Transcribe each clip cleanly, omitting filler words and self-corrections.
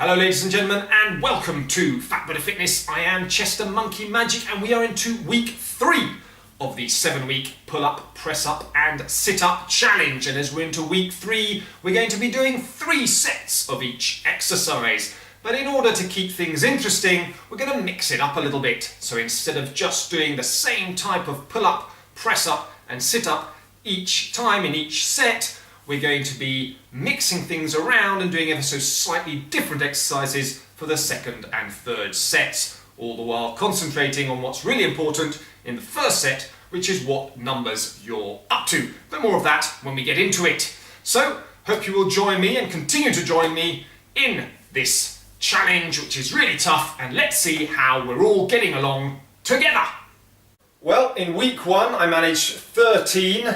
Hello ladies and gentlemen, and welcome to Fat Better Fitness. I am ChesterMonkeyMagic, and we are into week 3 of the 7-week pull-up, press-up and sit-up challenge. And as we're into week 3, we're going to be doing 3 sets of each exercise. But in order to keep things interesting, we're going to mix it up a little bit. So instead of just doing the same type of pull-up, press-up and sit-up each time in each set, we're going to be mixing things around and doing ever so slightly different exercises for the second and third sets, all the while concentrating on what's really important in the first set, which is what numbers you're up to. But more of that when we get into it. So, hope you will join me and continue to join me in this challenge, which is really tough, and let's see how we're all getting along together. Well, in week 1 I managed 13.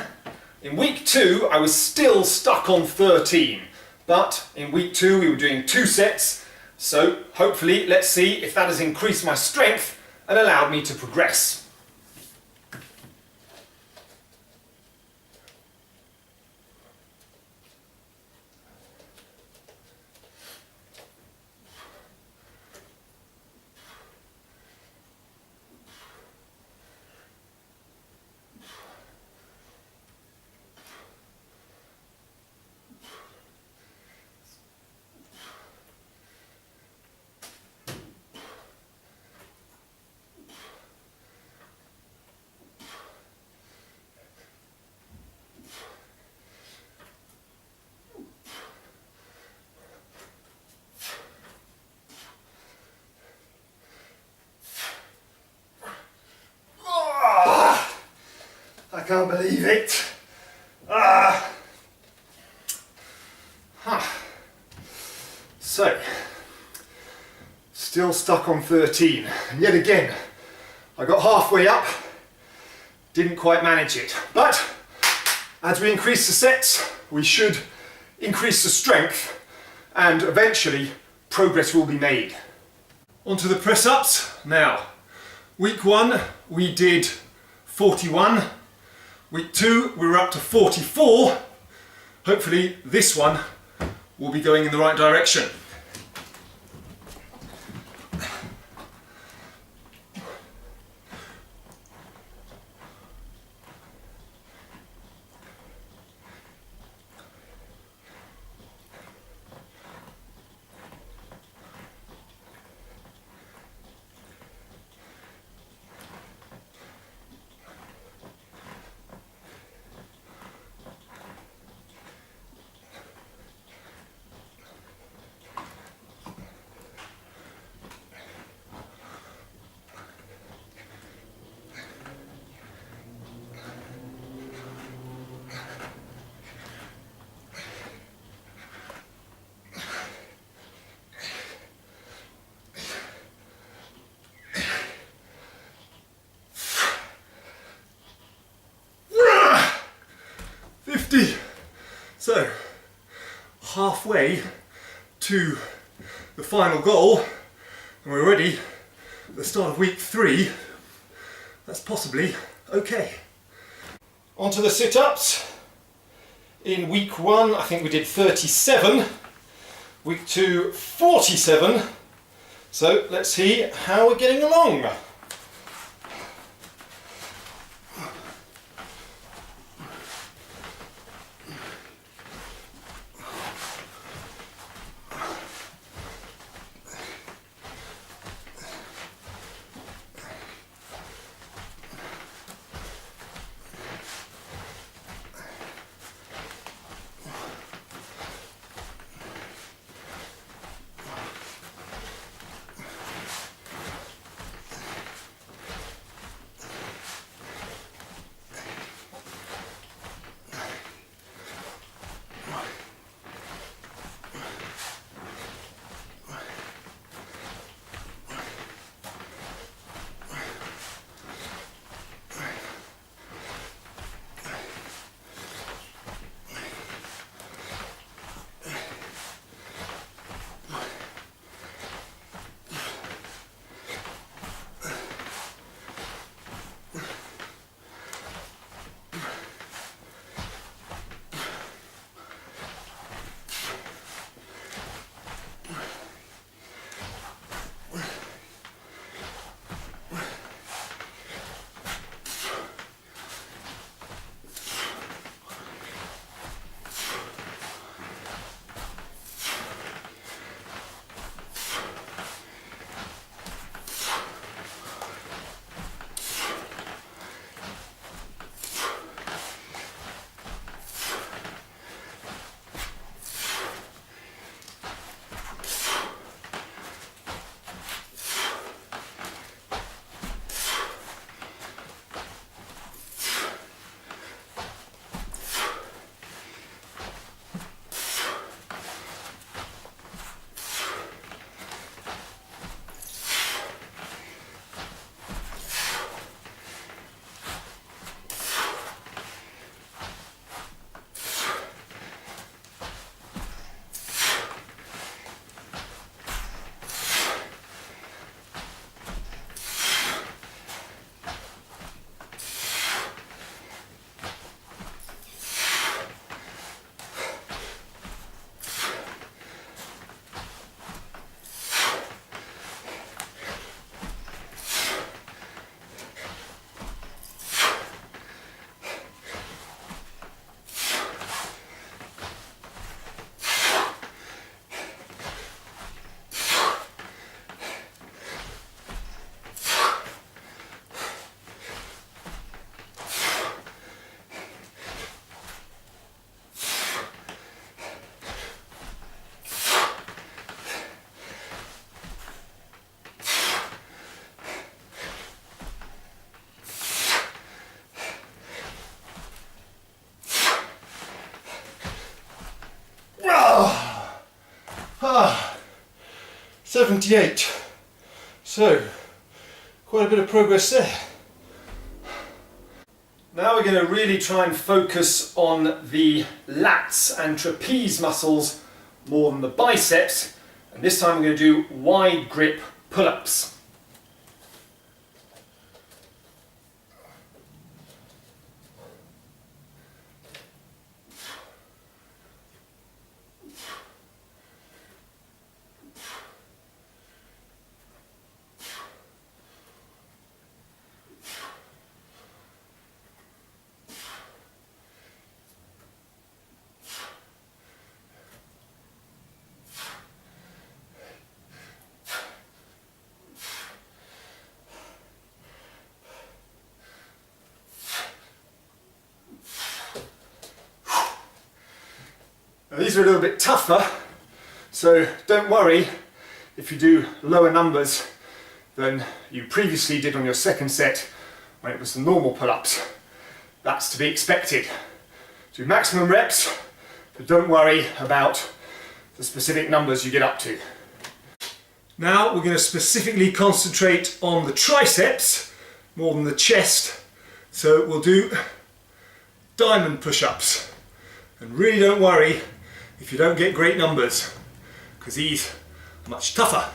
In week 2, I was still stuck on 13, but in week 2 we were doing 2 sets, so hopefully let's see if that has increased my strength and allowed me to progress. I can't believe it. So, still stuck on 13. And yet again, I got halfway up, didn't quite manage it. But as we increase the sets, we should increase the strength and eventually progress will be made. Onto the press-ups. Now, week 1 we did 41. Week 2 we were up to 44. Hopefully this one will be going in the right direction. So, halfway to the final goal, and we're ready at the start of week 3. That's possibly okay. On to the sit-ups. In week 1 I think we did 37, week 2 47, so let's see how we're getting along. 78. So, quite a bit of progress there. Now we're going to really try and focus on the lats and trapeze muscles more than the biceps, and this time we're going to do wide grip pull-ups. Now, these are a little bit tougher, so don't worry if you do lower numbers than you previously did on your second set when it was the normal pull-ups. That's to be expected. Do maximum reps, but don't worry about the specific numbers you get up to. Now we're going to specifically concentrate on the triceps more than the chest, so we'll do diamond push-ups. And really don't worry if you don't get great numbers, because these are much tougher.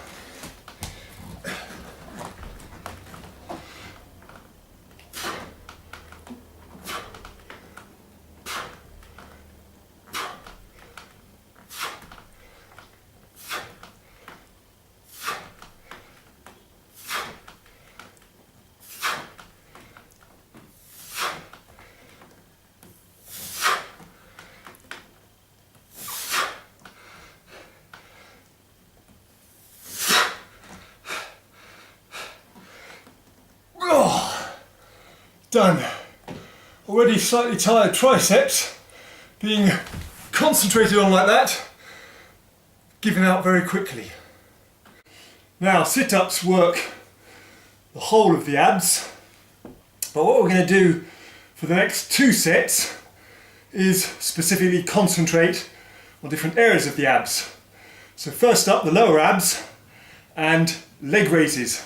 Done. Already slightly tired triceps, being concentrated on like that, giving out very quickly. Now sit-ups work the whole of the abs, but what we're going to do for the next 2 sets is specifically concentrate on different areas of the abs. So first up, the lower abs and leg raises.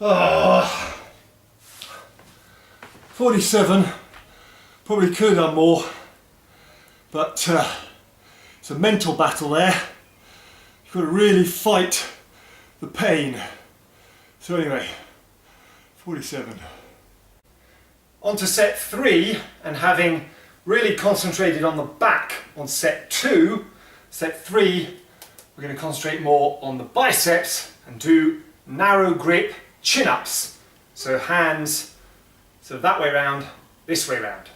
Oh, 47, probably could have done more, but it's a mental battle there. You've got to really fight the pain. So anyway, 47. On to set 3, and having really concentrated on the back on set 2, set 3 we're going to concentrate more on the biceps and do narrow grip chin-ups. So hands sort of that way round, this way round.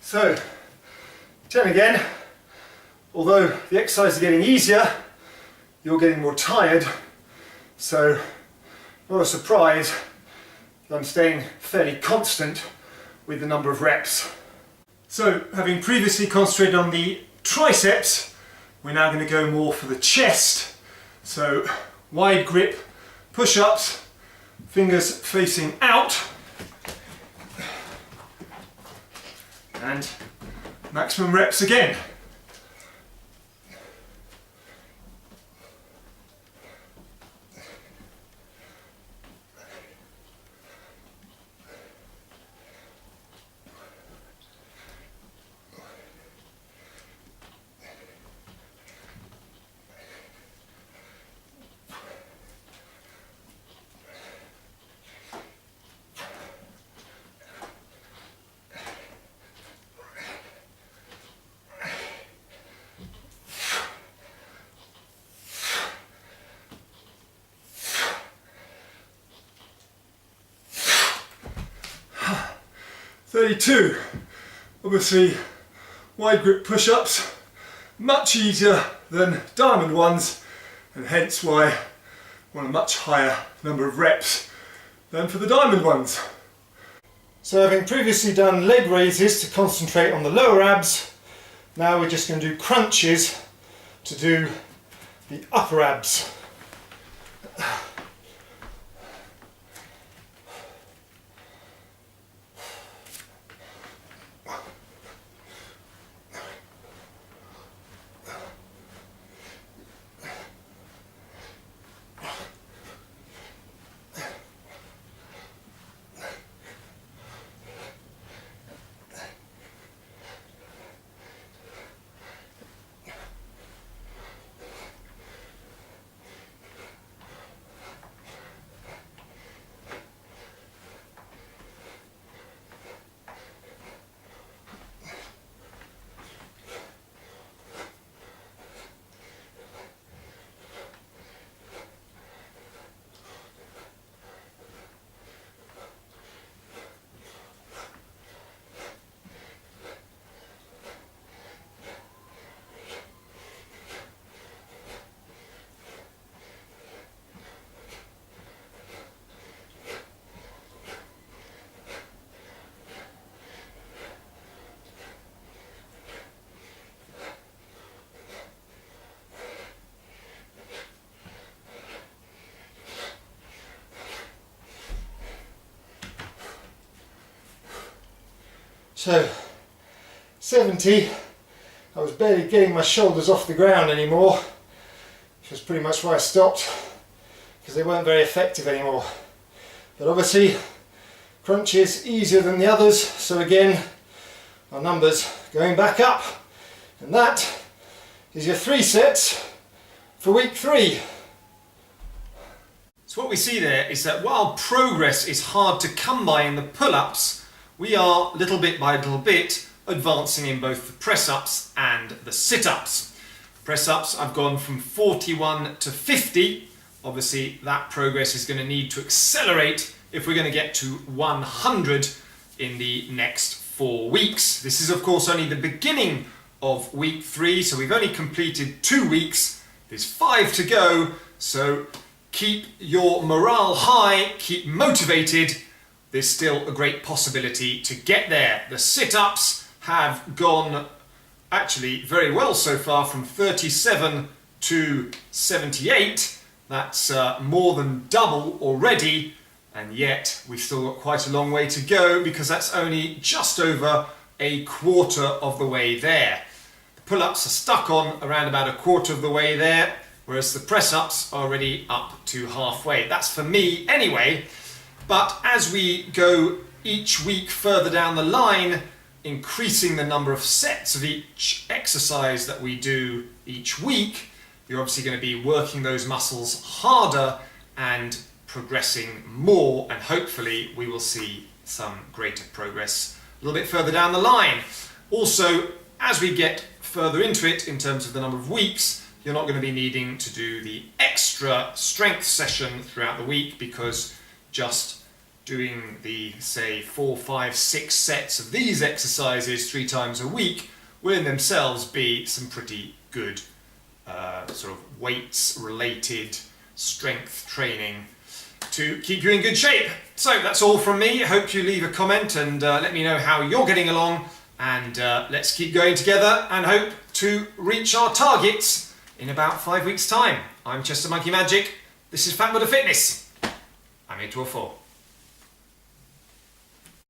So, 10 again. Although the exercises are getting easier, you're getting more tired, so not a surprise that I'm staying fairly constant with the number of reps. So, having previously concentrated on the triceps, we're now going to go more for the chest. So, wide grip, push-ups, fingers facing out, and maximum reps again. "32. Obviously, wide grip push-ups, much easier than diamond ones, and hence why I want a much higher number of reps than for the diamond ones. So having previously done leg raises to concentrate on the lower abs, now we're just going to do crunches to do the upper abs. So, 70, I was barely getting my shoulders off the ground anymore, which was pretty much why I stopped, because they weren't very effective anymore. But obviously, crunches easier than the others, so again, our numbers going back up. And that is your 3 sets for week 3. So what we see there is that while progress is hard to come by in the pull-ups, we are little bit by little bit advancing in both the press-ups and the sit-ups. Press-ups, I've gone from 41 to 50. Obviously that progress is going to need to accelerate if we're going to get to 100 in the next 4 weeks. This is of course only the beginning of week 3, so we've only completed 2 weeks. There's 5 to go, so keep your morale high, keep motivated. There's still a great possibility to get there. The sit-ups have gone actually very well so far, from 37 to 78. That's more than double already, and yet we've still got quite a long way to go, because that's only just over a quarter of the way there. The pull-ups are stuck on around about a quarter of the way there, whereas the press-ups are already up to halfway. That's for me anyway. But as we go each week further down the line, increasing the number of sets of each exercise that we do each week, you're obviously going to be working those muscles harder and progressing more, and hopefully we will see some greater progress a little bit further down the line. Also, as we get further into it in terms of the number of weeks, you're not going to be needing to do the extra strength session throughout the week, because just doing the, say, 4, 5, 6 sets of these exercises 3 times a week will in themselves be some pretty good sort of weights related strength training to keep you in good shape. So that's all from me. I hope you leave a comment and let me know how you're getting along, and let's keep going together and hope to reach our targets in about 5 weeks' time. I'm ChesterMonkeyMagic. This is Fat Fitness. Amituofo.